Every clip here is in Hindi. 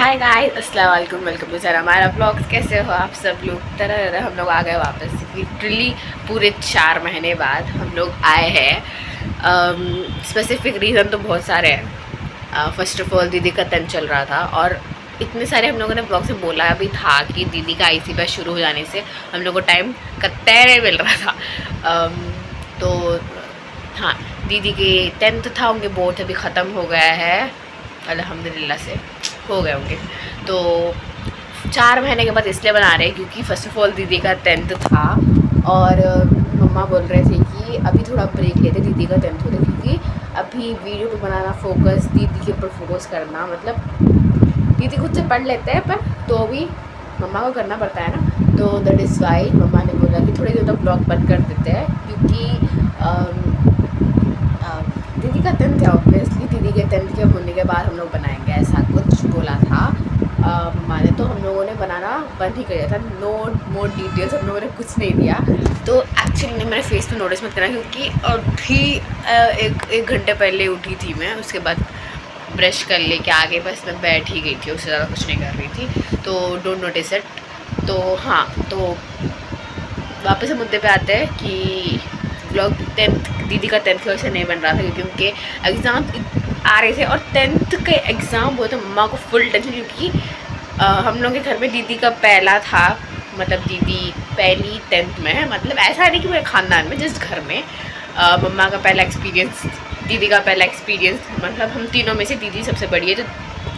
हाय गाइस, अस्सलाम वालेकुम, वेलकम टू सर हमारा ब्लॉग्स। कैसे हो आप सब लोग? तरह हम लोग आ गए वापस, लिटरली पूरे 4 महीने बाद हम लोग आए हैं। स्पेसिफिक रीज़न तो बहुत सारे हैं। फ़र्स्ट ऑफ ऑल दीदी का टेंथ चल रहा था और इतने सारे हम लोगों ने ब्लॉग से बोला भी था कि दीदी का IC बैच शुरू हो जाने से हम लोग को टाइम कतई नहीं मिल रहा था। तो हाँ, दीदी के 10th था, उनके बोर्ड अभी ख़त्म हो गया है अल्हम्दुलिल्लाह से, हो गए होंगे। तो 4 महीने के बाद इसलिए बना रहे हैं क्योंकि फ़र्स्ट ऑफ ऑल दीदी का 10th था और मम्मा बोल रहे थे कि अभी थोड़ा ब्रेक लेते, दीदी का 10th होता, क्योंकि अभी वीडियो पे बनाना फोकस, दीदी के ऊपर फोकस करना, मतलब दीदी खुद से पढ़ लेते हैं पर तो भी मम्मा को करना पड़ता है ना। तो दैट इज़ वाई मम्मा ने बोला कि थोड़ी देर तक ब्लॉग बंद कर देते हैं क्योंकि दीदी का 10th है। ऑब्वियसली दीदी के 10th के होने के बाद हम लोग बनाएंगे, ऐसा कुछ बोला था मम्मा ने। तो हम लोगों ने बनाना बंद ही कर दिया था। नो मोर डिटेल्स हम लोगों ने कुछ नहीं दिया। तो एक्चुअली मेरे फेस पे नोटिस मत करना क्योंकि अभी एक घंटे पहले उठी थी मैं, उसके बाद ब्रश कर लेके आगे बस मैं बैठ ही गई थी, उससे ज़्यादा कुछ नहीं कर रही थी। तो डोंट नोटिस इट। तो हाँ, तो वापस से मुद्दे पे आते हैं कि ब्लॉग 10th दीदी का 10th की वजह से नहीं बन रहा था क्योंकि उनके एग्ज़ाम आ रहे थे और 10th के एग्ज़ाम हुए तो मम्मा को फुल टेंशन, क्योंकि हम लोग के घर में दीदी का पहला था, मतलब दीदी पहली 10th में है, मतलब ऐसा नहीं कि पूरे ख़ानदान में, जिस घर में मम्मा का पहला एक्सपीरियंस, दीदी का पहला एक्सपीरियंस, मतलब हम तीनों में से दीदी सबसे बड़ी है। तो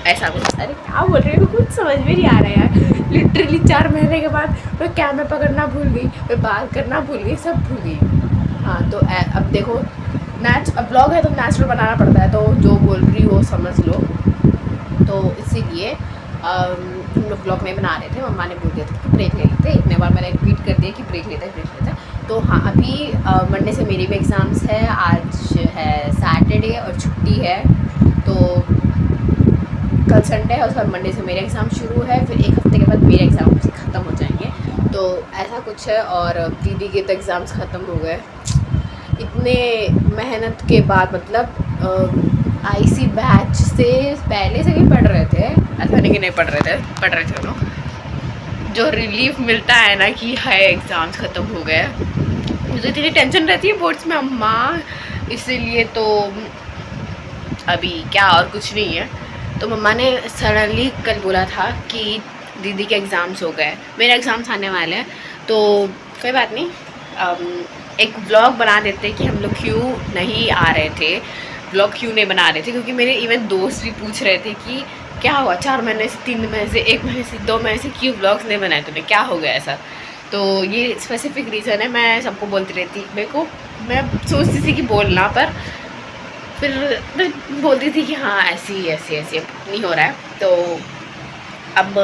ऐसा कुछ, अरे क्या बोल रही है, कुछ समझ में नहीं आ रहा है यार। लिटरली 4 महीने के बाद मैं कैमरा पकड़ना भूल गई, मैं बात करना भूल गई, सब भूल गई। हाँ, तो अब देखो, अब ब्लॉग है तो नेचुरल बनाना पड़ता है, तो जो बोल रही हो समझ लो। तो इसीलिए हम लोग ब्लॉग नहीं बना रहे थे। मम्मा ने बोल दिया था कि ब्रेक ले लेते, इतने बार मैंने रिपीट कर दिया कि ब्रेक लेते हैं। तो हाँ, अभी मंडे से मेरी भी एग्ज़ाम्स है, आज है सैटरडे और छुट्टी है। तो कल संडे है, उसके बाद मंडे से मेरे एग्ज़ाम शुरू है, फिर एक हफ्ते के बाद मेरे एग्ज़ाम ख़त्म हो जाएंगे। तो ऐसा कुछ है। और दीदी के तो एग्ज़ाम्स ख़त्म हो गए इतने मेहनत के बाद, मतलब IC बैच से पहले से भी पढ़ रहे थे, ऐसा नहीं कि नहीं पढ़ रहे थे लोग। जो रिलीफ मिलता है ना कि हाय एग्ज़ाम्स ख़त्म हो गए, मुझे इतनी टेंशन रहती है बोर्ड्स में अम्मा, इसीलिए तो अभी क्या और कुछ नहीं है। तो मम्मा ने सडनली कल बोला था कि दीदी के एग्ज़ाम्स हो गए, मेरे एग्ज़ाम्स आने वाले हैं, तो कोई बात नहीं, एक व्लॉग बना देते कि हम लोग क्यों नहीं आ रहे थे, व्लॉग क्यों नहीं बना रहे थे, क्योंकि मेरे इवन दोस्त भी पूछ रहे थे कि क्या हुआ 4 महीने से, 3 महीने से, 1 महीने से, 2 महीने से क्यों व्लॉग्स नहीं बनाए तुमने, क्या हो गया ऐसा। तो ये स्पेसिफिक रीज़न है। मैं सबको बोलती रहती, मेरे को, मैं सोचती थी कि बोलना, पर फिर मैं बोलती थी कि हाँ ऐसे ऐसे नहीं हो रहा है। तो अब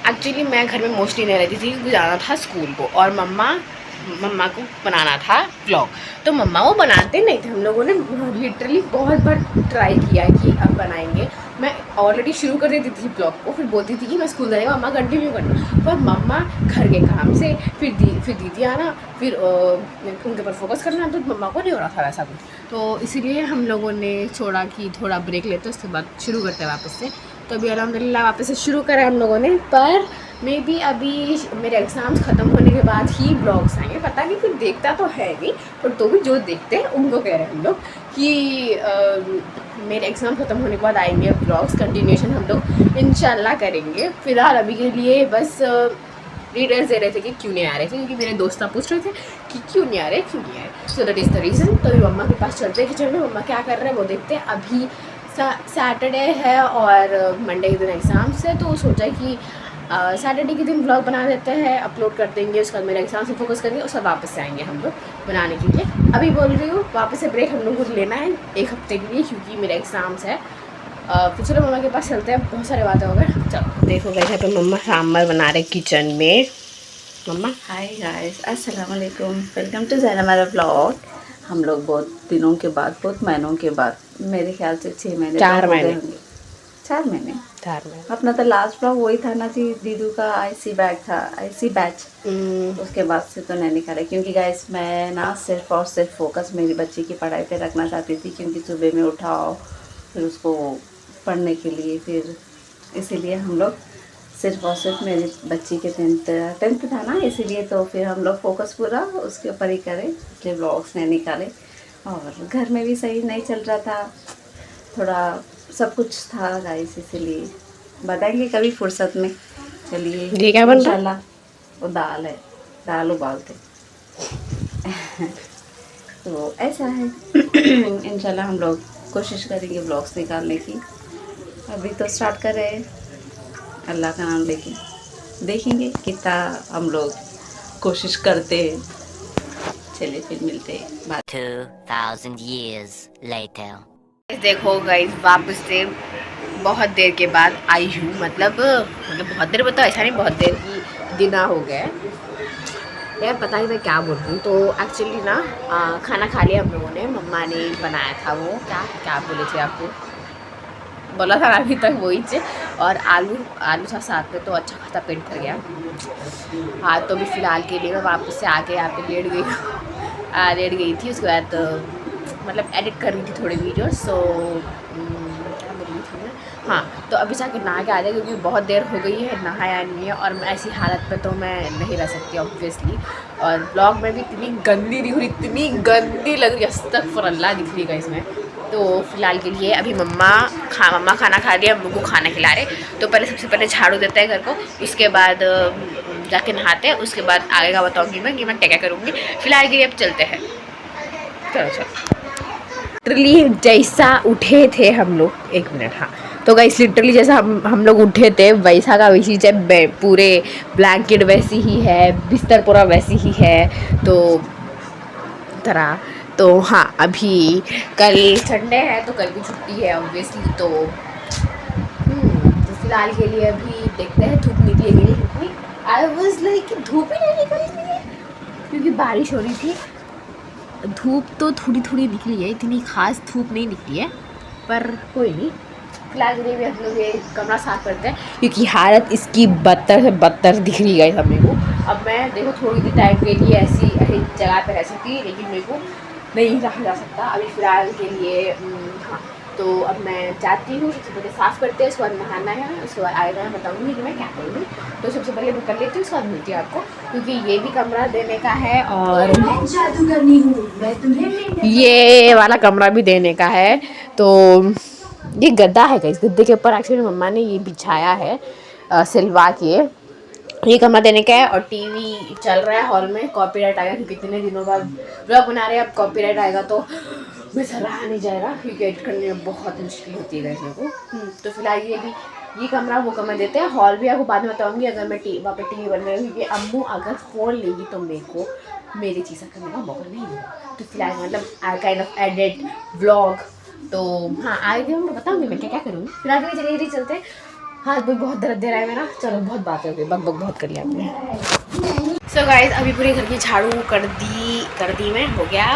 एक्चुअली मैं घर में मोस्टली नहीं रहती थी क्योंकि जाना था स्कूल को, और मम्मा को बनाना था व्लॉग। तो मम्मा वो बनाते नहीं थे। हम लोगों ने लिटरली बहुत बार ट्राई किया कि अब बनाएंगे। मैं ऑलरेडी शुरू कर देती थी ब्लॉग को, फिर बोलती थी कि मैं स्कूल जाएगा, मम्मा कंटिन्यू करना, पर मम्मा घर के काम से, फिर दीदी आना, फिर उनके ऊपर फोकस करना, तो मम्मा को नहीं हो रहा था वैसा कुछ। तो इसीलिए हम लोगों ने छोड़ा कि थोड़ा ब्रेक लेते, उसके बाद शुरू करते हैं वापस से। तो अभी अल्हम्दुलिल्लाह वापस से शुरू करा हम लोगों ने, पर मे बी अभी मेरे एग्ज़ाम्स ख़त्म होने के बाद ही ब्लॉग्स आएंगे, पता नहीं, कोई देखता तो है नहीं, पर तो भी जो देखते हैं उनको कह रहे हैं हम लोग कि मेरे एग्ज़ाम ख़त्म होने के बाद आएंगे ब्लॉग्स, कंटिन्यूशन हम लोग इंशाल्लाह करेंगे। फ़िलहाल अभी के लिए बस डिटेल्स दे रहे थे कि क्यों नहीं आ रहे थे, क्योंकि मेरे दोस्त पूछ रहे थे कि क्यों नहीं आ रहे। So that is the reason. तो अभी मम्मा के पास चलते हैं किचन में, मम्मा क्या कर रहे हैं वो देखते हैं। अभी सैटरडे है और मंडे के दिन एग्ज़ाम्स है, तो सोचा कि सैटरडे के दिन व्लॉग बना देते हैं, अपलोड कर देंगे, उसके बाद मेरे एग्ज़ाम से फोकस करेंगे, उसके बाद वापस से आएंगे हम लोग बनाने के लिए। अभी बोल रही हूँ वापस से ब्रेक हम लोग को लेना है 1 हफ्ते के लिए, क्योंकि मेरे एग्ज़ाम्स है। फिर चलो मम्मा के पास चलते हैं, बहुत सारे बातें हो गए। चलो देखो वैसे तो मम्मा सांभर बना रहे किचन में। मम्मा हाय गाइस, अस्सलाम वालेकुम, वेलकम टू ज़ैन हमारा ब्लॉग। हम लोग बहुत दिनों के बाद, बहुत महीनों के बाद, मेरे ख्याल से 6 महीने 4 तो हो गए महीने होंगे। 4 महीने 4 महीने अपना तो लास्ट ब्लॉग वही था ना जी, दीदू का IC बैच था, IC बैच। उसके बाद से तो नहीं निकाला, क्योंकि गाइस मैं ना सिर्फ और सिर्फ फोकस मेरी बच्ची की पढ़ाई पे रखना चाहती थी, क्योंकि सुबह में उठाओ, फिर उसको पढ़ने के लिए, फिर इसीलिए हम लोग सिर्फ और सिर्फ मेरी बच्ची के टेंथ था ना, इसीलिए तो फिर हम लोग फोकस पूरा उसके ऊपर ही करें, इसलिए व्लॉग्स नहीं निकाले। और घर में भी सही नहीं चल रहा था, थोड़ा सब कुछ था गाइस, इसीलिए बताएंगे कभी फुर्सत में। चलिए ये क्या बन रहा है? इंशाल्लाह वो दाल है, दाल उबालते तो ऐसा है इंशाल्लाह हम लोग कोशिश करेंगे व्लॉग्स निकालने की। अभी तो स्टार्ट कर रहे हैं, अल्लाह का नाम लेके देखेंगे कितना हम लोग कोशिश करते हैं। चलिए फिर मिलते हैं बाय। 2,000 years later. देखो गाइस, वापस से बहुत देर के बाद आई हूँ, मतलब बहुत देर बताओ, ऐसा नहीं, बहुत देर की दिना हो गया यार, पता नहीं मैं क्या बोल रही हूँ। तो एक्चुअली ना खाना खा लिया हम लोगों ने, मम्मा ने बनाया था वो क्या क्या बोले थे आपको, बोला था अभी तक वही चीज़, और आलू था साथ में, तो अच्छा खासा पेट भर गया। हाँ, तो अभी फ़िलहाल के लिए मैं वापस से आके यहाँ पे लेट गई थी। उसके बाद मतलब एडिट कर रही थी थोड़े वीडियो, सो क्या बोल रही थी मैं, हाँ, तो अभी जाके नहा के आ जाए, क्योंकि बहुत देर हो गई है, नहाया नहीं है, और मैं ऐसी हालत में तो मैं नहीं रह सकती ऑब्वियसली। और ब्लॉग में भी इतनी गंदी दिख रही, इतनी गंदी लग रही, अस्तगफुरुल्लाह दिख रही है इसमें। तो फ़िलहाल के लिए अभी मम्मा खाना खा लिया, हम लोग को खाना खिला रहे, तो पहले सबसे पहले झाड़ू देते हैं घर को, उसके बाद जाके नहाते हैं, उसके बाद आगे का बताऊँगी मैं कि मैं क्या क्या करूँगी। फ़िलहाल के लिए अब चलते हैं, चलो। लिटरली जैसा उठे थे हम लोग, 1 मिनट, हाँ, तो गाइस लिटरली जैसा हम लोग उठे थे वैसा का वैसी, जब पूरे ब्लैंकेट वैसी ही है, बिस्तर पूरा वैसी ही है, तो तरह। तो हाँ, अभी कल संडे है, तो कल भी छुट्टी है ऑब्वियसली, तो फिलहाल के लिए अभी देखते हैं धूप निकलेगी नहीं निकली। आई वाज लाइक धूप ही नहीं निकल रही है, क्योंकि बारिश हो रही थी। धूप तो थोड़ी थोड़ी निकली है, इतनी खास धूप नहीं निकली है, पर कोई नहीं। फिलहाल के लिए भी हम लोग ये कमरा साफ करते हैं, क्योंकि हालत इसकी बदतर से बदतर दिख रही है हमें को। अब मैं देखो थोड़ी देर टाइम के लिए ऐसी जगह पे रह सकती, लेकिन मेरे को नहीं रखा जा सकता अभी फ़िलहाल के लिए। हाँ, तो अब मैं जाती हूँ, सबसे पहले साफ़ करते हैं, उसके बाद नहाना है, उसके बाद आएगा मैं बताऊँगी कि मैं क्या करूँगी। तो सबसे पहले मैं कर लेती हूँ, उसके बाद मिलती हूँ आपको, क्योंकि ये भी कमरा देने का है, और ये वाला कमरा भी देने का है। तो ये गद्दा है, इस गद्दे के ऊपर एक्चुअली मम्मा ने ये बिछाया है सिलवा के, ये कमरा देने का है। और टीवी चल रहा है हॉल में, कॉपीराइट आएगा, क्योंकि इतने दिनों बाद ब्लॉग बना रहे हैं, अब कॉपीराइट आएगा तो वैसा रहा नहीं जाएगा, क्योंकि एडिट करने में बहुत मुश्किल होती है मेरे को। तो फिलहाल ये कमरा वो कमरा देते हैं। हॉल भी आपको बाद में बताऊँगी, अगर मैं वहाँ पे टीवी बन रही हूँ, क्योंकि अम्मू अगर फ़ोन लेगी तो मेरे को मेरी चीज़ें करने का मौका नहीं मिलेगा। तो फिलहाल मतलब I kind of edit vlog, तो हाँ आगे मैं बताऊँगी मैं क्या क्या करूँगी। फिलहाल के लिए चलिए चलते हैं, हाथ भी बहुत दर्द दे रहा है मेरा। चलो बहुत बात हो गई, बक बहुत कर लिया हमने। सो गाइस, अभी पूरे घर की झाड़ू कर दी मैं, हो गया।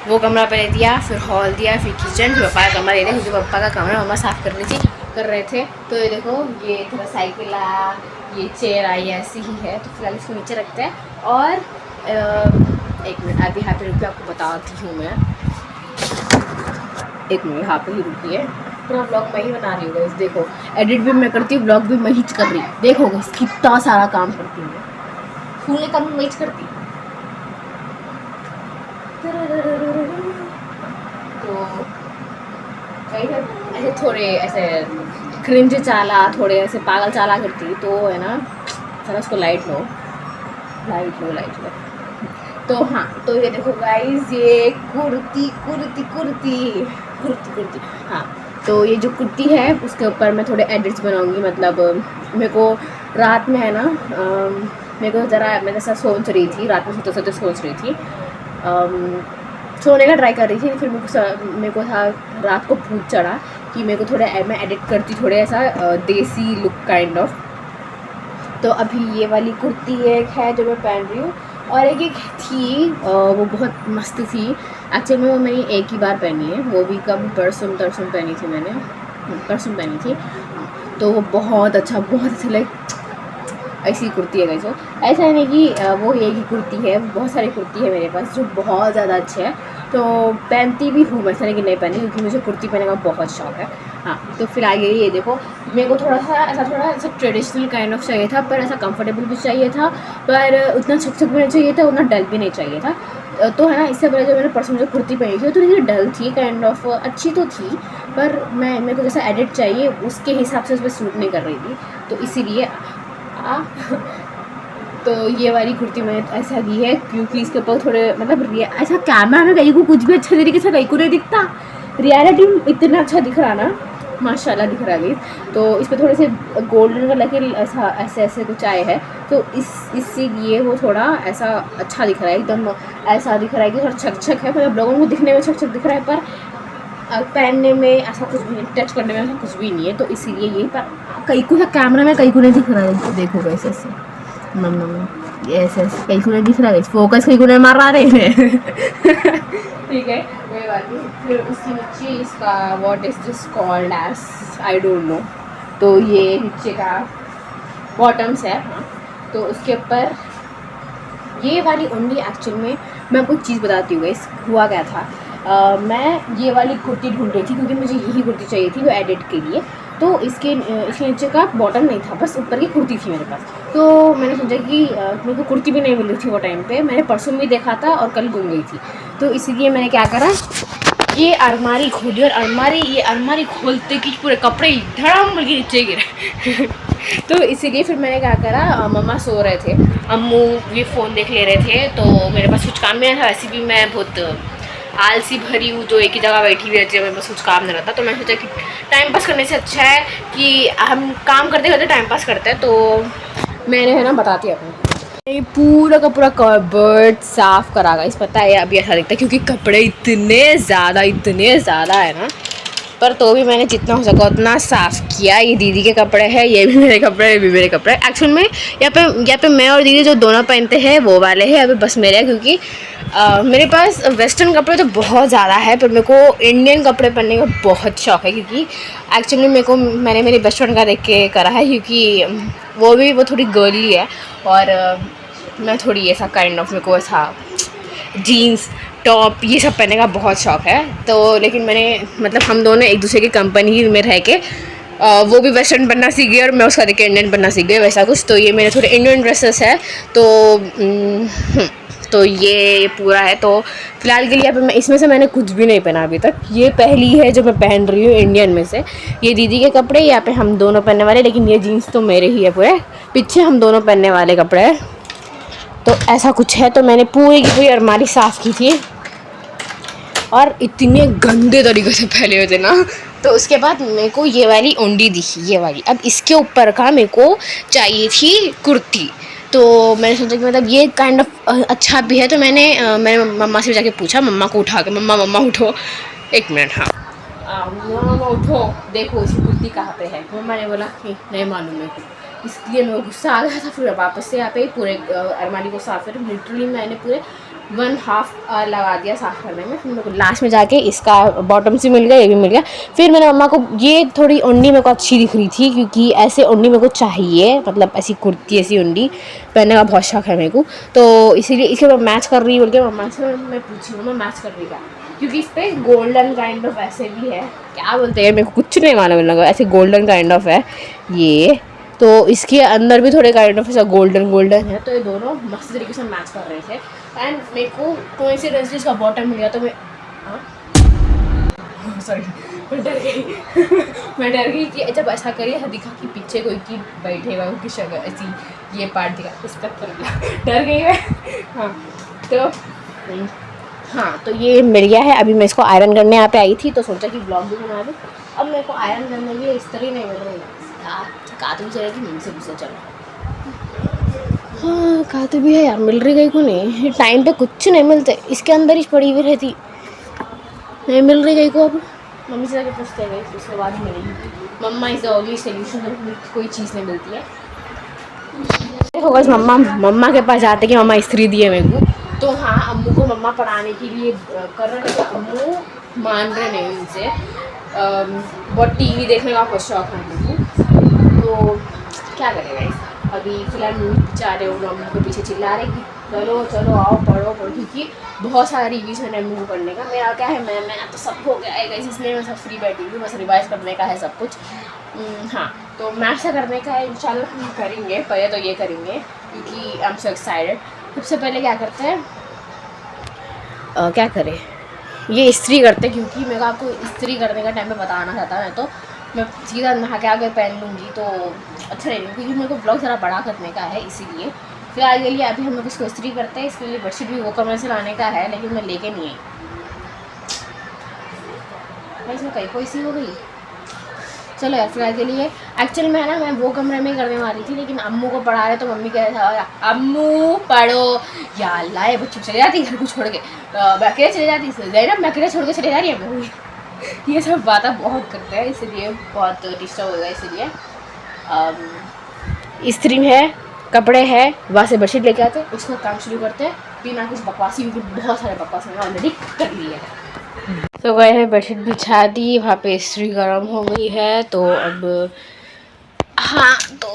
वो कमरा पहले दिया, फिर हॉल दिया, फिर किचन, फिर पापा का कमरा दे दिया, क्योंकि पापा का कमरा मम्मा साफ़ कर रहे थे। तो ये देखो, ये थोड़ा साइकिल आया, ये चेयर आई, ऐसी ही है। तो फिलहाल इसको नीचे रखते हैं। और 1 मिनट अभी यहाँ पे रुकिए, आपको बताती हूँ मैं। 1 मिनट यहाँ पे ही रुकिए, पूरा ब्लॉग मैं ही बना रही हूँ गाइस। देखो एडिट भी मैं करती हूँ, ब्लॉग भी मैं ही कर रही हूँ। देखो गाइस कितना सारा काम करती हूँ, फूल काम मैं ही करती हूँ। तो ऐसे थोड़े ऐसे क्रिंज चाला, थोड़े ऐसे पागल चाला करती, तो है ना, चलो उसको लाइट लो। तो हाँ, तो ये देखो गाइस, ये कुर्ती, हाँ, तो ये जो कुर्ती है उसके ऊपर मैं थोड़े एडिट्स बनाऊंगी। मतलब मेरे को रात में है ना, मेरे को ज़रा मैं जैसा सोच रही थी, रात में सोते सोच रही थी, सोने का ट्राई कर रही थी, फिर मेरे को था रात को भूत चढ़ा कि मेरे को थोड़ा मैं एडिट करती, थोड़े ऐसा देसी लुक काइंड ऑफ। तो अभी ये वाली कुर्ती एक है जो मैं पहन रही हूँ, और एक थी वो बहुत मस्त थी। एक्चुअली में वो मैंने एक ही बार पहनी है, वो भी कब परसों पहनी थी मैंने, परसों पहनी थी। तो वो बहुत अच्छा लाइक ऐसी कुर्ती है गाइस। वो ऐसा नहीं कि वो एक ही कुर्ती है, बहुत सारी कुर्ती है मेरे पास जो बहुत ज़्यादा अच्छे है। तो पहनती भी हूँ, ऐसा नहीं कि नहीं पहनी, क्योंकि मुझे कुर्ती पहनने का बहुत शौक है। हाँ, तो फिलहाल ये देखो, मेरे को थोड़ा सा ट्रेडिशनल काइंड ऑफ चाहिए था, पर ऐसा कंफर्टेबल भी चाहिए था, पर उतना छक भी नहीं चाहिए था, उतना डल भी नहीं चाहिए था। तो है ना, इससे पहले जो मैंने परसों जो कुर्ती पहनी थी तो थोड़ी डल थी, काइंड ऑफ अच्छी तो थी, पर मेरे को जैसा एडिट चाहिए उसके हिसाब से उस पर सूट नहीं कर रही थी, तो इसीलिए तो ये वाली कुर्ती मैंने ऐसा ली है क्योंकि इसके ऊपर थोड़े मतलब ऐसा कैमरा में कहीं को कुछ भी अच्छे तरीके से कहीं को नहीं दिखता, रियलिटी में इतना अच्छा दिख रहा ना, माशाल्लाह दिख रहा है। तो इस पर थोड़े से गोल्डन कलर के ऐसे कुछ आए हैं, तो इसीलिए वो थोड़ा ऐसा अच्छा दिख रहा है, एकदम ऐसा दिख रहा है कि थोड़ा छक है, मतलब लोगों को दिखने में छक दिख रहा है, पर पहनने में ऐसा कुछ भी नहीं, टच करने में ऐसा कुछ भी नहीं है, तो इसीलिए ये पर कहीं को कैमरा में कहीं को नहीं दिख रहा है, देखो कैसे ऐसे ऐसे कहीं को नहीं दिख रहा है, फोकस कहीं को नहीं मार रहा है ठीक है, कोई बात नहीं। फिर उसके नीचे इसका what is this called as I don't know, तो ये नीचे का बॉटम्स है। हाँ, तो उसके ऊपर ये वाली ओनली एक्चुअल में मैं आपको चीज़ बताती हूँ गाइस, हुआ क्या था। मैं ये वाली कुर्ती ढूंढ रही थी क्योंकि मुझे यही कुर्ती चाहिए थी वो एडिट के लिए, तो इसके नीचे का बॉटम नहीं था, बस ऊपर की कुर्ती थी मेरे पास। तो मैंने सोचा कि मेरे को कुर्ती भी नहीं मिल रही थी वो टाइम पे, मैंने परसों भी देखा था और कल गुम गई थी, तो इसीलिए मैंने क्या करा, ये अलमारी खोली और अलमारी खोलते कि पूरे कपड़े धड़ाम के नीचे गिरे तो इसीलिए फिर मैंने क्या करा, मम्मा सो रहे थे, अम्मू ये फ़ोन देख ले रहे थे, तो मेरे पास कुछ काम नहीं था, वैसे भी मैं बहुत आलसी भरी हूँ जो एक ही जगह बैठी हुई रहती है, मेरे पास कुछ काम नहीं रहता, तो मैंने सोचा कि टाइम पास करने से अच्छा है कि हम काम करते करते टाइम पास करते हैं, तो मैंने है ना बताती आपको, ये पूरा का पूरा कबर्ड साफ़ करा गाइस, पता है अभी ऐसा दिखता है क्योंकि कपड़े इतने ज़्यादा है ना, पर तो भी मैंने जितना हो सका उतना साफ़ किया। ये दीदी के कपड़े हैं, ये भी मेरे कपड़े, ये भी मेरे कपड़े। एक्चुअल में यहाँ पे मैं और दीदी जो दोनों पहनते हैं वो वाले हैं, अभी बस मेरे हैं क्योंकि मेरे पास वेस्टर्न कपड़े तो बहुत ज़्यादा है, पर मेरे को इंडियन कपड़े पहनने का बहुत शौक़ है, क्योंकि एक्चुअली मैंने मेरी बेस्ट फ्रेंड का देख के करा है, क्योंकि वो थोड़ी गर्ली है और मैं थोड़ी ऐसा काइंड ऑफ, मेरे को ऐसा जीन्स टॉप ये सब पहनने का बहुत शौक़ है, तो लेकिन मैंने मतलब हम दोनों एक दूसरे की कंपनी में रह के वो भी वेस्टर्न बनना सीख गई और मैं उसका देख के इंडियन बनना सीख गई, वैसा कुछ। तो ये मेरे थोड़े इंडियन ड्रेसेस है, तो ये पूरा है। तो फिलहाल के लिए मैं इसमें से मैंने कुछ भी नहीं पहना अभी तक, ये पहली है जो मैं पहन रही हूँ इंडियन में से। ये दीदी के कपड़े यहाँ पे हम दोनों पहनने वाले, लेकिन ये जीन्स तो मेरे ही है पूरे, पीछे हम दोनों पहनने वाले कपड़े हैं, तो ऐसा कुछ है। तो मैंने पूरी की पूरी अलमारी साफ़ की थी और इतने गंदे तरीके से फैले हुए थे ना, तो उसके बाद मेरे को ये वाली ओंडी दिखी, ये वाली। अब इसके ऊपर का मेरे को चाहिए थी कुर्ती, तो मैंने सोचा कि मतलब ये काइंड ऑफ अच्छा भी है, तो मैंने मम्मा से जाके पूछा, मम्मा को उठा के, मम्मा उठो, एक मिनट, हाँ मम्मा उठो, देखो इसकी कुर्ती कहाँ पे है। मम्मा ने बोला कि नहीं मालूम मेरे को, इसलिए मेरे को गुस्सा आ गया था। फिर वापस से यहाँ पे पूरे अलमारी को साफ़ कर, लिटरली मैंने पूरे 1.5 आवर लगा दिया साफ़ करने में। फिर मेरे को लास्ट में जाके इसका बॉटम से मिल गया, ये भी मिल गया। फिर मैंने मम्मा को, ये थोड़ी ओढ़नी मेरे को अच्छी दिख रही थी क्योंकि ऐसे ओढ़नी मेरे को चाहिए, मतलब ऐसी कुर्ती ऐसी ओढ़नी पहनने का बहुत शौक है मेरे को, तो इसीलिए इसके ऊपर मैच कर रही बोल के मम्मा से मैं पूछी, मम्मा मैच कर रही का, क्योंकि इस पर गोल्डन काइंड ऑफ ऐसे भी है, क्या बोलते हैं मेरे को कुछ नहीं मालूम लगा, ऐसे गोल्डन काइंड ऑफ है ये, तो इसके अंदर भी थोड़े काइंड ऑफ ऐसा गोल्डन है, तो ये दोनों मस्त तरीके से मैच कर रहे थे। एंड मेरे को कोइंसिडेंटली इसका बॉटम मिल गया, तो मैं सॉरी मैं डर गई कि जब ऐसा करिए दिखा कि पीछे कोई की बैठे हुआ की शक्ल ऐसी, ये पार्ट दिखा, इस तक डर गई मैं। हाँ, तो ये मिल गया है। अभी मैं इसको आयरन करने यहाँ पे आई थी, तो सोचा कि ब्लॉग भी बना दूँ। अब मेरे को आयरन करने के लिए इस तरह नहीं मिल रही, कातू भी चलेगी, मम्मी से पूछे चलो। हाँ, कातू भी है यार, मिल रही गई को नहीं, टाइम पे कुछ नहीं मिलते, इसके अंदर ही पड़ी हुई रहती, नहीं मिल रही गई को। अब मम्मी से जाके पूछते हैं, उसके बाद ही मिलेगी। मम्मा इज़ द ओनली सोल्यूशन, कोई चीज़ नहीं मिलती है। होगा मम्मा के पास जाते कि मम्मा इस्त्री दिए मेरे को, तो हाँ अम्मू को मम्मा पढ़ाने के लिए कर रहे थे, तो अम्मू मान रहे नहीं उनसे। बहुत टीवी देखने का बहुत शौक है अम्मू को, तो क्या करेगा। अभी फिलहाल मूवी जा रहे हो, अम्मू के पीछे चिल्ला रहे कि चलो चलो आओ पढ़ो पढ़ो, क्योंकि बहुत सारा रिवीजन है मुझे पढ़ने का। मेरा क्या है, मैं तो सब हो गया है गाइस, इसलिए मैं सब फ्री बैठी हूँ, बस रिवाइज करने का है सब कुछ। हाँ, तो मैथ्स से करने का है इंशाल्लाह हम करेंगे, पहले तो ये करेंगे क्योंकि आई एम सो एक्साइटेड। सबसे पहले क्या करते हैं, क्या करें, ये इस्त्री करते हैं, क्योंकि मैं आपको इस्त्री करने का टाइम पे बताना चाहता है। तो मैं सीधा नहा के आगे पहन लूँगी तो अच्छा रहेगा, क्योंकि मेरे को ब्लॉग ज़रा बड़ा करने का है, इसीलिए फिलहाल के लिए अभी हम लोग इसको इस्त्री करते हैं। इसके लिए बेडशीट भी वो कमरे से लाने का है, लेकिन मैं लेके नहीं आई। मैं इसमें कहीं कोई सी हो गई। चलो यार, फिलहाल के लिए एक्चुअल में है ना, मैं वो कमरे में ही करने वाली थी, लेकिन अम्मू को पढ़ा रहे तो मम्मी कह रहा था अम्मू पढ़ो। या अल्लाह, ये बच्चों चले जाती घर को छोड़ के, मैं अकेले चले जाती, ज़ैनब मैं अकेले छोड़ के चले जा रही है मम्मी। ये सब बातें बहुत करते हैं, इसलिए बहुत डिस्टर्ब होगा। इसलिए इस्त्री है, कपड़े हैं, वहाँ से बेडशीट लेके आते हैं, उसका काम शुरू करते हैं बिना कुछ बकवासी, क्योंकि बहुत सारे बकवास मैंने ऑलरेडी कर लिए हैं। तो गए हैं, बेडशीट बिछा दी, वहाँ पे इस्त्री गर्म हो गई है। तो अब हाँ, तो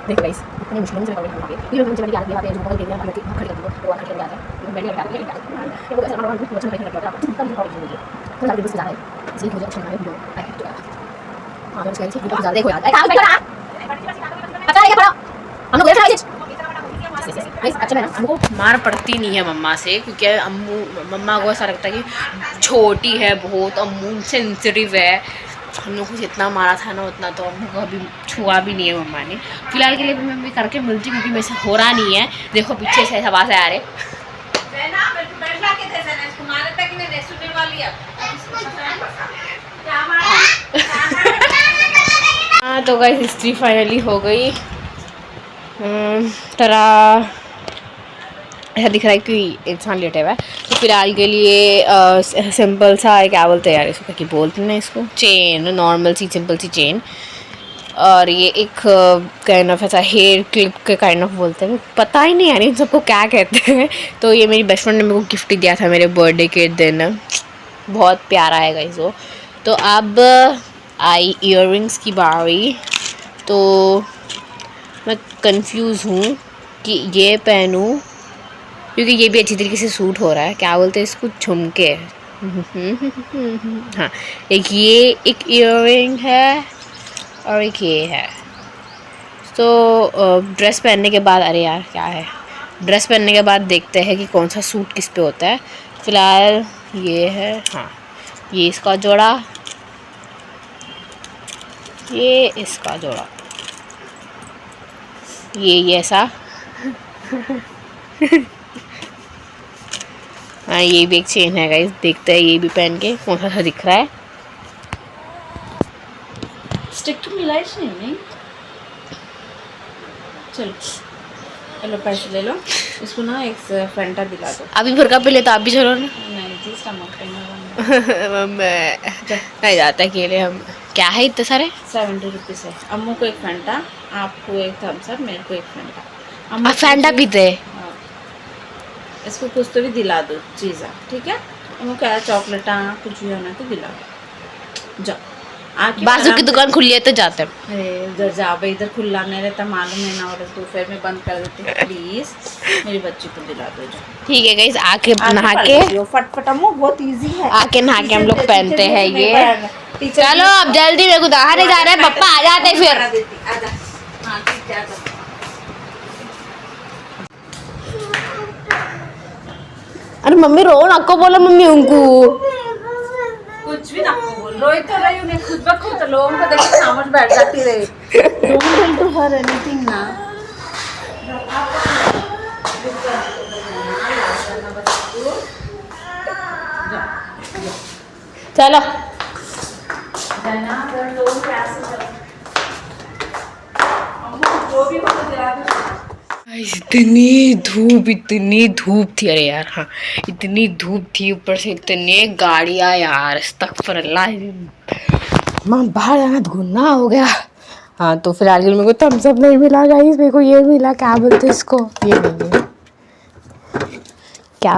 देखो गाइस, इतनी मुश्किल से कवर करना है। ये मुझे बड़ी आदत है, जो बहुत देर में खड़ी खड़ी करती हूँ, तो खड़ी कर जाता है। मैं बैठ के ये वो ऐसा नॉर्मल कुछ नहीं करता, तो तब बहुत हो गई। तो सारी बस जा रहा है, इसी मुझे अच्छा है वीडियो। हां, मैं इसके वीडियो ज्यादा देखो यार। कहां बैठा रहा? पता है क्या पढ़ा? हम लोग बैठा है गाइस। अच्छा मैं ना, हमको मार पड़ती नहीं है मम्मा से, क्योंकि अम्मू मम्मा को ऐसा लगता है कि छोटी है बहुत, अम्मू सेंसिटिव है। हम लोग को जितना मारा था ना उतना तो अम्मू को अभी छुआ भी नहीं है मम्मा ने। फिलहाल के लिए मैं भी करके मिलती हूँ, क्योंकि मेरे से हो रहा नहीं है। देखो पीछे से आवाज़ आ रहे। हाँ, तो गाइस हिस्ट्री फाइनली हो गई। तरह ऐसा दिख रहा है कि इंसान लेटे हुआ है। तो फिलहाल के लिए सिंपल सा, क्या बोलते हैं यार इसको, क्या बोलते हैं इसको, चेन, नॉर्मल सी सिंपल सी चेन, और ये एक काइंड ऑफ ऐसा हेयर क्लिप के काइंड ऑफ बोलते हैं, पता ही नहीं यार इन सबको क्या कहते हैं। तो ये मेरी बेस्ट फ्रेंड ने मेरे को गिफ्ट दिया था मेरे बर्थडे के दिन, बहुत प्यारा है गाइस वो। तो अब आई ईयररिंग्स की बारी। तो मैं कंफ्यूज हूँ कि ये पहनूँ, क्योंकि ये भी अच्छी तरीके से सूट हो रहा है। क्या बोलते हैं इसको, झुमके। हाँ, एक ये एक ईयररिंग है और एक ये है। तो ड्रेस पहनने के बाद, अरे यार क्या है, ड्रेस पहनने के बाद देखते हैं कि कौन सा सूट किस पे होता है। फिलहाल ये है, हाँ ये इसका जोड़ा, ये इसका जोड़ा, ये ऐसा। हाँ, ये भी एक चेन है गाइस, देखते हैं ये भी पहन के कौन सा दिख रहा है। स्टिक टू मी लाइट नहीं। चलो चलो पैसे ले लो, इसको ना एक फैंटा दिला दो। अभी भरका पे ले तो आप भी चलो ना। नहीं जी, स्टमक पेन मैं नहीं जाता अकेले। हम क्या है इतने सारे, 70 रुपीज़ है। अम्मू को एक फैंटा, आपको एक थम्स अप, मेरे को एक फैंटा। आप फैंटा पीते हैं? हाँ, इसको कुछ तो भी दिला दो चीज़ा, ठीक है। अम्मू क्या चॉकलेट कुछ भी होना तो दिला दो। जाओ बाजू की दुकान खुली है तो जाते हैं। अरे उधर जा भाई, इधर खुला नहीं रहता, मालूम है ना, और दोपहर में बंद कर देते। प्लीज मेरी बच्ची को दिला दो। ठीक है गाइस, आके नहा के फटफट, अम्मू बहुत इजी है। आके नहा के हम लोग पहनते हैं ये। चलो अब जल्दी, मेरे को नहाने जा रहे हैं, पप्पा आ जाते हैं फिर। अरे मम्मी रो ना को बोलो, मम्मी उनको कुछ भी ना बोल, रोई तो रही उन्हें खुद ब खुद लोगों को देख के समझ बैठ जाती रही। Don't tell to her anything ना। चलो इतनी धूप थी, अरे यार हाँ, इतनी धूप थी, ऊपर से इतने गाड़ियाँ यार, अस्तगफिरुल्लाह। माँ बाहर जाना गुनाह हो गया, हाँ तो फिलहाल के लिए मेरे को थम्स अप नहीं मिला गाइस, मेरे को ये मिला, क्या बोलते इसको, ये नहीं है क्या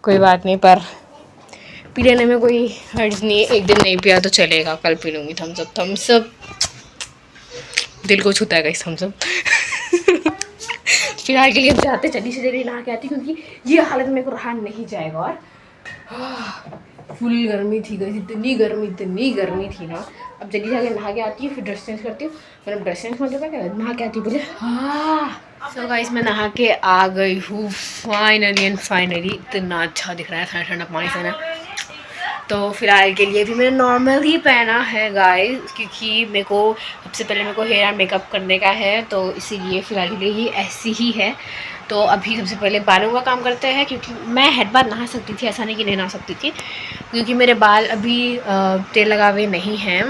कोई बात नहीं, पर पी लेने में कोई हर्ज नहीं है, एक दिन नहीं पिया तो चलेगा, कल पी लूँगी थम्स अप। थम्स अप दिल को छूता है गाइस थम्स अप। फिलहाल के लिए अब जाते, जल्दी से जल्दी नहा के आती, क्योंकि ये हालत मेरे को रहा नहीं जाएगा। और फुल गर्मी थी गई, इतनी गर्मी थी ना। अब जल्दी जाके नहा के आती हूँ, फिर ड्रेस चेंज करती हूँ, मतलब ड्रेस चेंज मतलब क्या, नहा के आती हूँ मुझे। सो गाइस मैं नहा के आ गई हूँ फाइनली। इतना अच्छा दिख रहा है ठंडा ठंडा पानी से ना। तो फिलहाल के लिए भी मैंने नॉर्मल ही पहना है गाइस, क्योंकि मेरे को सबसे पहले मेरे को हेयर एंड मेकअप करने का है, तो इसीलिए फ़िलहाल के लिए ये ऐसी ही है। तो अभी सबसे पहले बालों का काम करते हैं, क्योंकि मैं हेड बार नहा सकती थी, ऐसा नहीं कि नहीं नहा सकती थी, क्योंकि मेरे बाल अभी तेल लगावे नहीं हैं,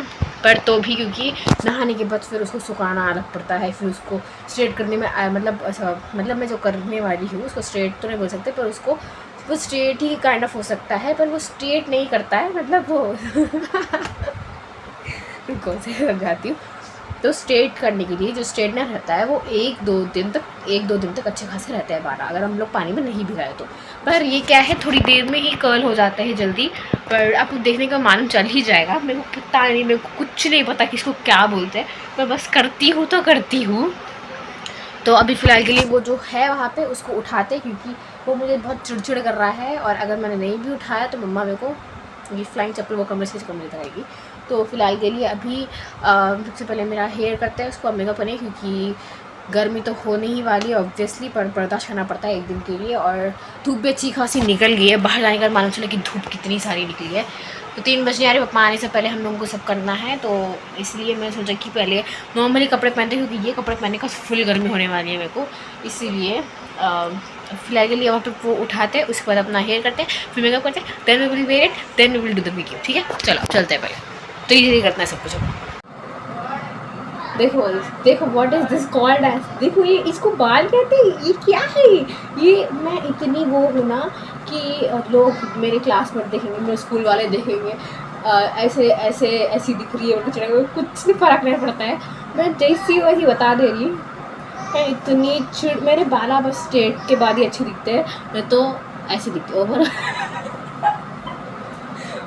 पर तो भी क्योंकि नहाने के बाद फिर उसको सुखाना अलग पड़ता है, फिर उसको स्ट्रेट करने में मतलब मैं जो करने वाली हूँ उसको स्ट्रेट तो नहीं बोल सकते, पर उसको वो स्ट्रेट ही काइंड ऑफ हो सकता है, पर वो स्ट्रेट नहीं करता है, मतलब वो रुको से समझाती हूँ। तो स्ट्रेट करने के लिए जो स्ट्रेटनर रहता है वो एक दो दिन तक अच्छे खासे रहते हैं बाल, अगर हम लोग पानी में नहीं भिगाए तो। पर ये क्या है, थोड़ी देर में ही कर्ल हो जाता है जल्दी, पर आपको देखने का मालूम चल ही जाएगा। मेरे को पता नहीं, मेरे को कुछ नहीं पता कि इसको क्या बोलते हैं, मैं बस करती हूँ तो करती हूँ। तो अभी फ़िलहाल के लिए वो जो है वहाँ पे उसको उठाते, क्योंकि वो मुझे बहुत चिड़चिड़ कर रहा है, और अगर मैंने नहीं भी उठाया तो मम्मा मेरे को ये फ्लाइंग चप्पल वो कमरे से कमरे तक आएगी। तो फ़िलहाल के लिए अभी सबसे पहले मेरा हेयर करते हैं, उसको मेकअप करें, क्योंकि गर्मी तो होने ही वाली है ऑब्वियसली, पर बर्दाश्त करना पड़ता है एक दिन के लिए। और धूप भी अच्छी खासी निकल गई है, बाहर जाने का मालूम चला कि धूप कितनी सारी निकली है। तो 3 बजने आ रहे, पापा आने से पहले हम लोगों को सब करना है, तो इसलिए मैंने सोचा कि पहले नॉर्मली कपड़े पहनते, क्योंकि ये कपड़े पहनने का फुल गर्मी होने वाली है मेरे को, इसीलिए फिलहाल के लिए वहाँ पे वो उठाते हैं, उसके बाद अपना हेयर करते हैं, फिर मेकअप करते हैं, then we will wait, then we will do the video. ठीक है, चलो चलते हैं पहले, तो ये करना है सब कुछ। देखो what is this called as, देखो ये इसको बाल कहते हैं, ये क्या है, ये मैं इतनी वो हूँ ना कि लोग मेरे क्लास में देखेंगे, मेरे स्कूल वाले देखेंगे ऐसी दिख रही है, कुछ नहीं फ़र्क नहीं पड़ता है, मैं जैसी वही बता दे रही हूँ। मैं इतनी मेरे बाला बस स्ट्रेट के बाद ही अच्छे दिखते हैं, मैं तो ऐसे दिखते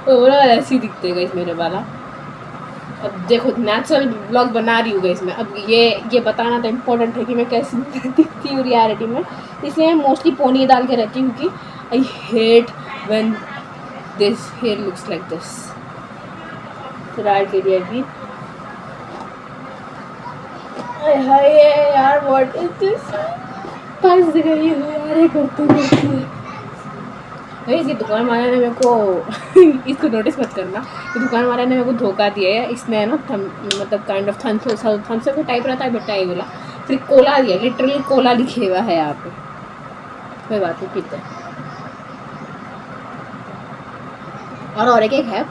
ओवरऑल ऐसे ही दिखते हैं मेरे बाला। अब देखो नेचुरल ब्लॉग बना रही हूँ इसमें, अब ये बताना तो इम्पोर्टेंट है कि मैं कैसी दिखती हूँ रियलिटी में, इसलिए मैं मोस्टली पोनी डाल के रहती हूँ, क्योंकि I hate when this hair looks like this. फिलहाल के लिए भी हाय यार व्हाट इज दिस, फंस गई हूँ यार ये करते ये दुकान वाले ने मेरे को इसको नोटिस मत करना, ये दुकान वाले ने मेरे को धोखा दिया है, इसने ना मतलब kind of thumbs up type रहता है बट्टा ये वाला, फिर कोला दिया, लिटरली कोला लिखे हुआ है यहाँ पे। कोई बात नहीं, पीते हैं। और एक है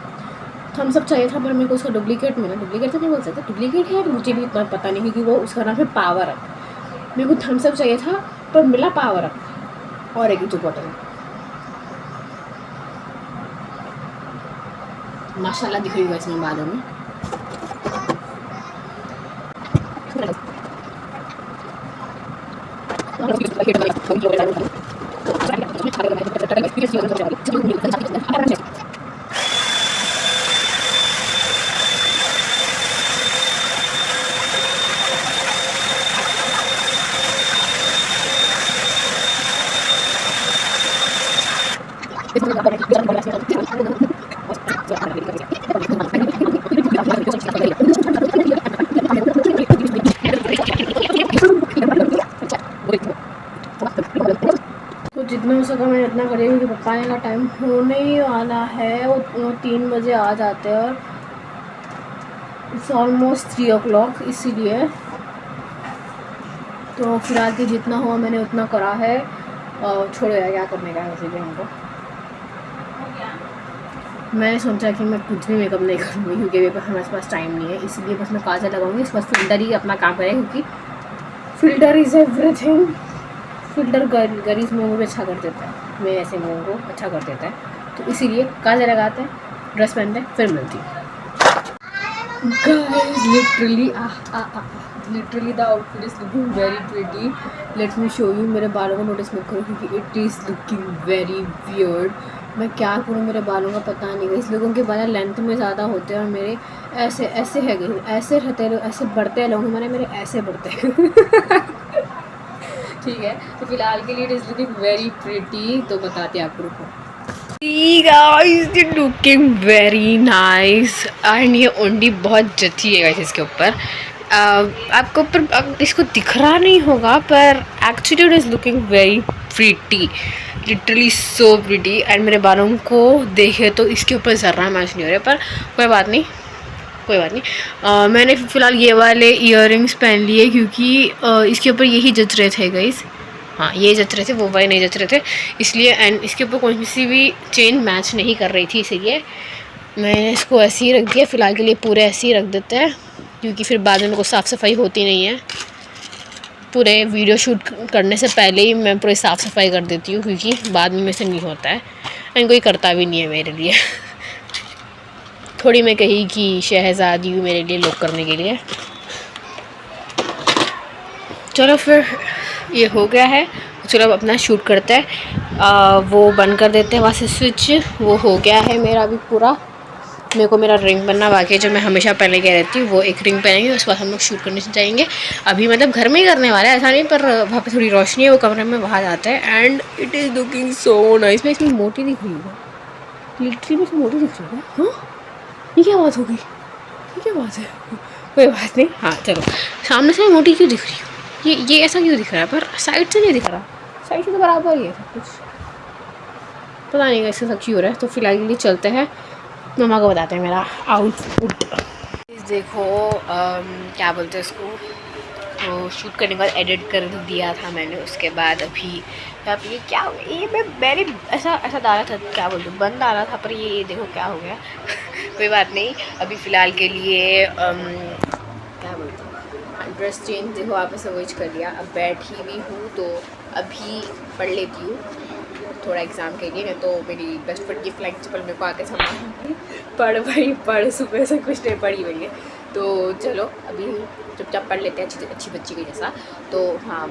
थम्स अप चाहिए था, पर मेरे को उसका डुप्लीकेट मिला, डुप्लीकेट तो नहीं बोल सकते, डुप्लीकेट है मुझे भी इतना पता नहीं, क्योंकि वो उसका नाम है पावर अप। मेरे को थम्स अप चाहिए था पर मिला पावर अप, और एक 2 बॉटल माशाल्लाह दिख रही है इसमें बालों में। तो जितना हो सका मैं इतना करें, क्योंकि पप्पा आने का टाइम होने ही वाला है, वो 3 बजे आ जाते हैं, और इट्स ऑलमोस्ट 3 o'clock, इसीलिए तो फिलहाल के जितना हुआ मैंने उतना करा है, और छोड़ो यार क्या करने का है, इसीलिए हमको मैंने सोचा कि मैं कुछ भी मेकअप नहीं करूँगी, क्योंकि मेरे हमारे पास टाइम नहीं है, इसलिए बस मैं काजल लगाऊंगी, उसके बाद फिल्टर ही अपना काम करेगा, क्योंकि फिल्टर इज़ एवरीथिंग। फिल्टर गरीज मुँह भी अच्छा कर देता है, मेरे ऐसे मुँह को अच्छा कर देता है, तो इसीलिए काजल लगाते हैं, ड्रेस पहनते हैं, फिर मिलती हूँ। Guys, literally, literally the outfit is looking very pretty. Let me show you. मेरे बालों को नोटिस मत करो क्योंकि it is looking very weird. मैं क्या करूँ, मेरे बालों का पता नहीं है। इस लोगों के बाल लेंथ में ज़्यादा होते हैं और मेरे ऐसे ऐसे है, ऐसे रहते हैं, ऐसे बढ़ते हैं लोग हमारे, मेरे ऐसे बढ़ते हैं। ठीक है, तो फिलहाल के लिए it is looking very pretty, तो बताते हैं आपको। रुको। Guys, you're looking very nice and ये ओंडी बहुत जची है guys इसके ऊपर। आपको ऊपर अब इसको दिख रहा नहीं होगा पर actually it is looking very pretty, literally so pretty. And मेरे बालों को देखे तो इसके ऊपर ज़रा मैच नहीं हो रहा, पर कोई बात नहीं, कोई बात नहीं। मैंने फ़िलहाल ये वाले इयररिंग्स पहन लिए क्योंकि इसके ऊपर यही जच रहे थे गाइस। हाँ, ये जच रहे थे, वो वाले नहीं जच रहे थे इसलिए। एंड इसके ऊपर कोई सी भी चेन मैच नहीं कर रही थी, इसीलिए मैंने इसको ऐसे ही रख दिया। फ़िलहाल के लिए पूरे ऐसे ही रख देते हैं क्योंकि फिर बाद में मेरे को साफ़ सफाई होती नहीं है। पूरे वीडियो शूट करने से पहले ही मैं पूरी साफ़ सफाई कर देती हूँ क्योंकि बाद में से नहीं होता है एंड कोई करता भी नहीं है मेरे लिए। थोड़ी मैं कही कि शहज़ादी हूँ मेरे लिए लोग करने के लिए। चलो फिर ये हो गया है, चलो अब अपना शूट करते हैं। वो बंद कर देते हैं वहाँ से स्विच। वो हो गया है मेरा अभी पूरा। मेरे को मेरा रिंग बनना बाकी है, जो मैं हमेशा पहले कह रहती हूँ, वो एक रिंग पहनेंगे, उसके बाद हम लोग शूट करने जाएंगे। अभी मतलब घर में ही करने वाला है, ऐसा नहीं, पर वहाँ पे थोड़ी रोशनी है, वो कमरे में वहाँ जाते हैं। And it is looking so nice. मैं इसमें मोटी दिख रही हूँ, लिटरली में मोटी दिख रही है। हाँ, ये क्या बात हो गई, ये क्या बात है? कोई बात नहीं। हाँ चलो, सामने से मोटी क्यों दिख रही हूँ, ये ऐसा क्यों दिख रहा है, पर साइड से नहीं दिख रहा, साइड से तो बराबर ही है सब कुछ। पता नहीं इसका सब क्यों हो रहा है। तो फिलहाल के लिए चलते हैं, मम्मा को बताते हैं मेरा आउटपुट। देखो क्या बोलते हैं इसको, तो शूट करने के बाद एडिट कर दिया था मैंने। उसके बाद अभी ये क्या, ये मैंने ऐसा डाला था, क्या बोलते हैं, बंद डाला था, पर ये देखो क्या हो गया। कोई बात नहीं। अभी फ़िलहाल के लिए क्या बोलते हैं, ड्रेस चेंज देखो आप ऐसा वॉच कर लिया। अब बैठी भी हूँ तो अभी पढ़ लेती हूँ थोड़ा एग्ज़ाम के लिए, नहीं तो मेरी बेस्ट फ्रेंड की फ्लाइट चप्पल मेरे को आके संभाल। पढ़ भाई पढ़, सुबह से कुछ नहीं पढ़ी हुई है। तो चलो अभी चुपचाप पढ़ लेते हैं अच्छी बच्ची के जैसा। तो हाँ,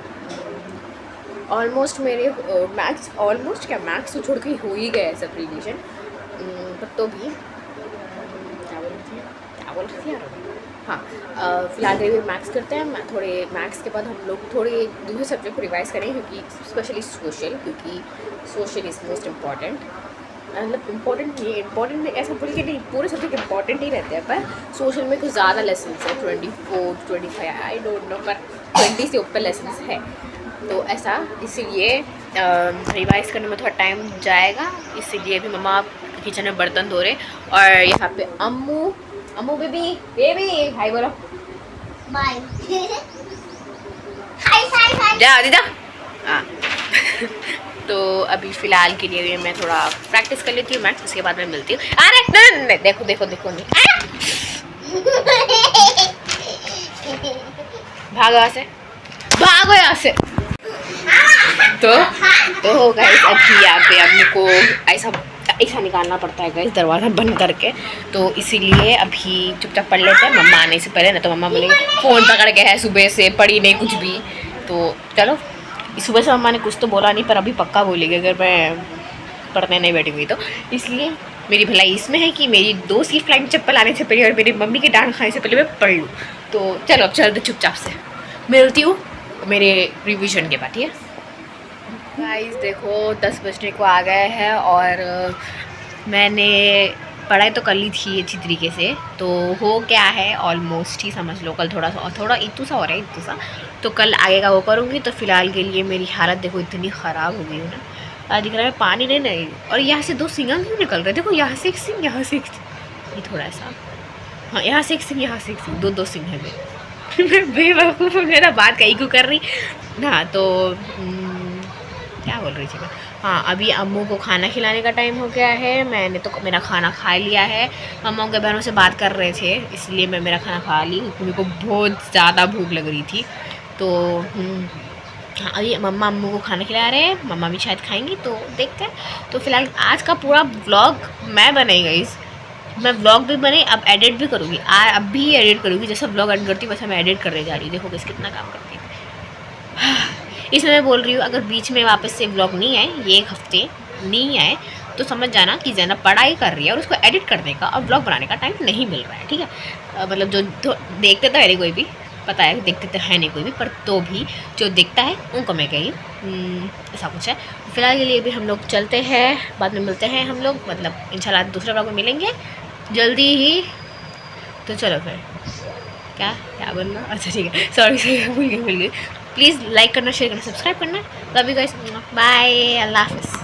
ऑलमोस्ट मेरे मैथ्स तो छोड़ के हो ही गया है सब रिविजन, पर तो भी क्या बोल रही थी यार। हाँ, फिलहाल के लिए मैथ्स करते हैं। थोड़े मैथ्स के बाद हम लोग थोड़े दूसरे सब्जेक्ट को रिवाइज़ करेंगे क्योंकि स्पेशली सोशल, क्योंकि सोशल इज़ मोस्ट इम्पॉर्टेंट। मतलब इम्पॉर्टेंट ऐसा बोल के नहीं, पूरे सब्जेक्ट इम्पॉर्टेंट ही रहते हैं, पर सोशल में कुछ ज़्यादा लेसन है, 24 25 आई डोंट नो, पर 20 से ऊपर लेसन है। तो ऐसा इसीलिए रिवाइज़ करने में थोड़ा टाइम जाएगा, इसीलिए भी मम्मा किचन में बर्तन धो रहे। और यहाँ पे अम्मू बेबी हाय बोलो, बाय। हाय जा दीदा। हाँ। तो अभी फ़िलहाल के लिए मैं थोड़ा प्रैक्टिस कर लेती हूँ मैथ्स, उसके बाद मैं मिलती हूँ। अरे नहीं, देखो नहीं, भागो यहाँ से। तो गाइस अभी यहाँ पे अपने को ऐसा निकालना पड़ता है गाइस, दरवाज़ा बंद करके। तो इसीलिए अभी चुपचाप पढ़ लेते हैं मम्मा आने से पहले, ना तो मम्मा बोलेंगे फ़ोन पकड़ के है, सुबह से पढ़ी नहीं कुछ भी। तो चलो, सुबह से मम्मा ने कुछ तो बोला नहीं, पर अभी पक्का बोलेगी अगर मैं पढ़ने नहीं बैठी हुई तो। इसलिए मेरी भलाई इसमें है कि मेरी दोस्त की फ्लाइंग चप्पल आने से पहले और मेरी मम्मी की डांट खाने से पहले मैं पढ़ लूँ। तो चलो अब चलते चुपचाप से, मिलती हूँ मेरे रिवीजन के बाद। ठीक है गाइस, देखो 10 बजने को आ गए हैं और मैंने पढ़ाई तो कर ली थी अच्छी तरीके से। तो हो क्या है, ऑलमोस्ट ही समझ लो। कल थोड़ा इतू सा हो रहा है, इतू सा, तो कल आगे का वो करूँगी। तो फ़िलहाल के लिए मेरी हालत देखो इतनी ख़राब हो गई है ना, दिख रहा है पानी नहीं। और यहाँ से 2 सिंगा क्यों निकल रहे, देखो यहाँ से एक सिंग, यहाँ से एक सिंग, ये थोड़ा सा, हाँ यहाँ से एक सिंग, यहाँ से एक सिंग, 2 सिंग है। मैं बेवकूफ़ मेरा बात कहीं क्यों कर रही। हाँ तो क्या बोल रही थी मैं, हाँ अभी अम्मू को खाना खिलाने का टाइम हो गया है। मैंने तो मेरा खाना खा लिया है। मम्मा के बहनों से बात कर रहे थे, इसलिए मैं मेरा खाना खा ली क्योंकि मेरे को बहुत ज़्यादा भूख लग रही थी। तो हाँ, अभी मम्मा अम्मू को खाना खिला रहे हैं, मम्मा भी शायद खाएंगी, तो देखते हैं। तो फिलहाल आज का पूरा व्लॉग मैं बनाई गाइस, मैं व्लॉग भी बने, अब एडिट भी करूँगी, अब भी एडिट करूँगी, जैसा व्लॉग एडिट करती हूँ वैसा मैं एडिट करने जा रही हूँ। देखो किस कितना काम करती है। इसमें मैं बोल रही हूँ अगर बीच में वापस से व्लॉग नहीं आए, ये एक हफ्ते नहीं आए, तो समझ जाना कि ज़ैनब पढ़ाई कर रही है और उसको एडिट करने का और व्लॉग बनाने का टाइम नहीं मिल रहा है, ठीक है। मतलब जो देखते तो है नहीं कोई भी, पता है देखते तो है नहीं कोई भी, पर तो भी जो देखता है उनको मैं कही ऐसा कुछ है। फिलहाल के लिए भी हम लोग चलते हैं, बाद में मिलते हैं हम लोग, मतलब इंशाल्लाह दूसरे व्लॉग में मिलेंगे जल्दी ही। तो चलो फिर, क्या क्या बोलना, अच्छा ठीक है, सॉरी भूल गई। प्लीज़ लाइक करना, शेयर करना, सब्सक्राइब करना। लव यू गाइस, बाय, अल्लाह हाफ़िज़।